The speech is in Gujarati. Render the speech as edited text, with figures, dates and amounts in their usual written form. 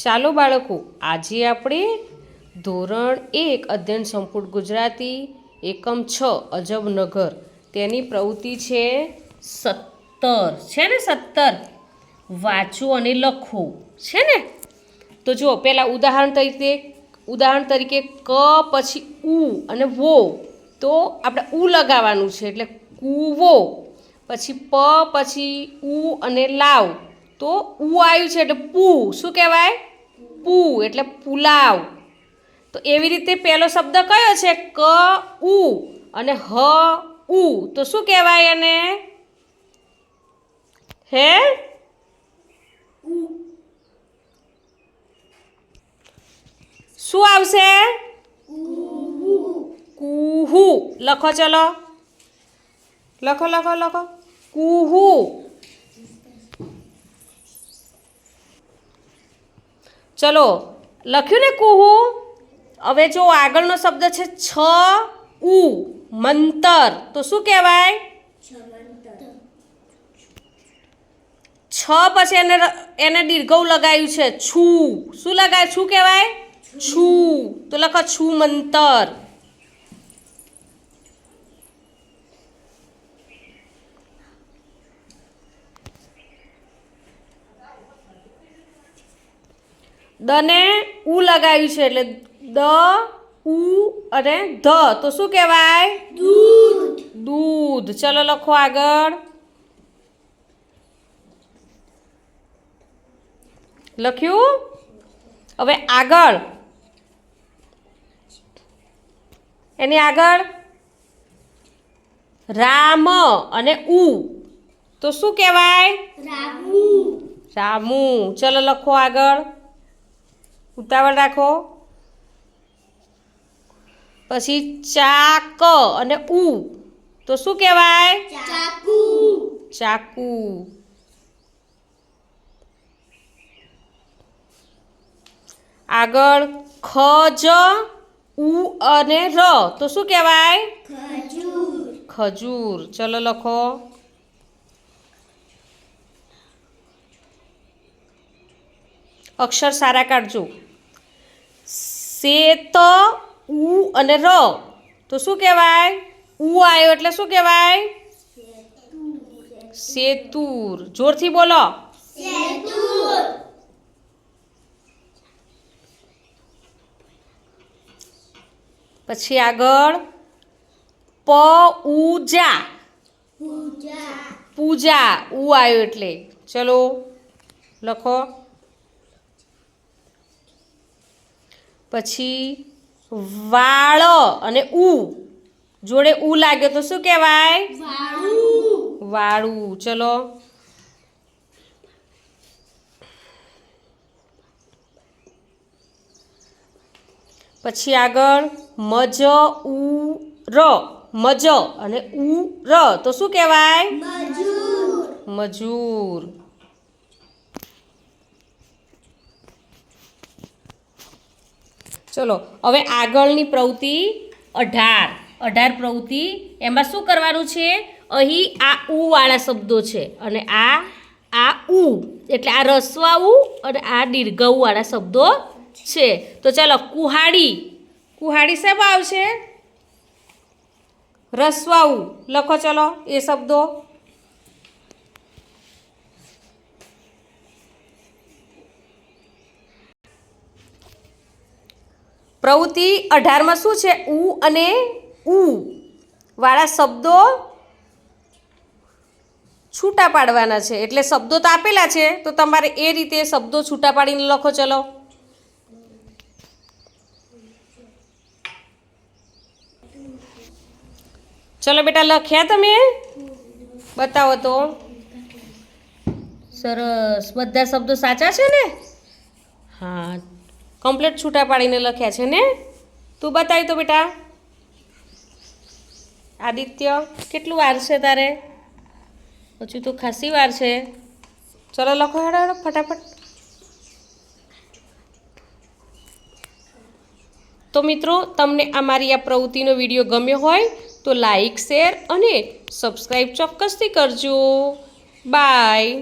ચાલો બાળકો, આજે આપણે ધોરણ 1 અધ્યયન સંપુટ ગુજરાતી એકમ 6 અજબ નગર તેની પ્રવૃત્તિ છે 17 છે ને 17 વાંચો અને લખો છે ને. તો જો પહેલાં ઉદાહરણ તરીકે ક પછી ઉ અને વો, તો આપણે ઉ લગાવવાનું છે એટલે કૂવો. પછી પ પછી ઉ અને લાવ, તો ઉ આવ્યું છે એટલે પૂ. શું કહેવાય? પૂ એટલે પુલાવ. તો એવી રીતે પહેલો શબ્દ કયો છે? ક ઉ અને હ ઉ, તો શું કહેવાય એને? હે શું આવશે? કુહુ. લખો, ચલો લખો લખો લખો. કુહુ. ચલો લખ્યું ને કુહુ. હવે જો આગળનો શબ્દ છે છ ઉ મંતર, તો શું કહેવાય? છ પછી એને દીર્ઘવ લગાવ્યું છે છું. શું લગાવ્યું? શું કહેવાય? છું. તો લખો છું મંતર. દને ઉ લગાવ્યું છે એટલે દ ઉ અને ધ, તો શું કહેવાય? દૂધ. દૂધ. ચલો લખો આગળ. લખ્યું? હવે આગળ એની આગળ રામ અને ઉ, તો શું કહેવાય? રામુ. રામુ. ચલો લખો આગળ. ઉતાવળ રાખો. પછી ચાક અને ઉ, તો શું કહેવાય? ચાકુ. ચાકુ. આગળ ખજ ઉ અને ર, તો શું કહેવાય? ખજૂર. ખજૂર. ચલો લખો. અક્ષર સારા કાઢજો. શેત ઉ અને ર, તો શું કહેવાય? ઉ આવ્યો એટલે શું કહેવાય? સેતુર. જોરથી બોલો. સેતુર. પછી આગળ પૂજા. પૂજા. ઉ આવ્યો એટલે. ચલો લખો. પછી વાળ અને ઉ જોડે ઉ લાગ્યો તો શું કહેવાય? વાળું. વાળું. ચલો. પછી આગળ મજ ઉ ર, મજ અને ઉ ર, તો શું કહેવાય? મજૂર. મજૂર. ચલો હવે આગળની પ્રવૃત્તિ 18 પ્રવૃત્તિ. એમાં શું કરવાનું છે? અહીં આ ઉ વાળા શબ્દો છે અને આ ઉ એટલે આ રસ્વા ઉ અને આ દીર્ઘ ઉ વાળા શબ્દો છે. તો ચાલો કુહાડી. કુહાડી શેમાં આવશે? રસ્વા ઉ. લખો ચલો એ શબ્દો. પ્રવૃત્તિ 18માં શું છે? ઉ અને ઉ વાળા શબ્દો છૂટા પાડવાના છે. એટલે શબ્દો તો આપેલા છે, તો તમારે એ રીતે શબ્દો છૂટા પાડીને લખો. ચલો ચલો બેટા, લખ્યા તમે? બતાવો તો. સરસ. બધા શબ્દો સાચા છે ને? હા, કમ્પ્લીટ છૂટા પાડીને લખ્યા છે ને? તું બતાવી તો બેટા. આદિત્ય, કેટલું વાર છે તારે? હજુ તો ખાસી વાર છે. ચલો લખો હેડો ફટાફટ. તો મિત્રો, તમને અમારી આ પ્રવૃત્તિનો વિડીયો ગમ્યો હોય તો લાઈક, શેર અને સબસ્ક્રાઈબ ચોક્કસથી કરજો. બાય.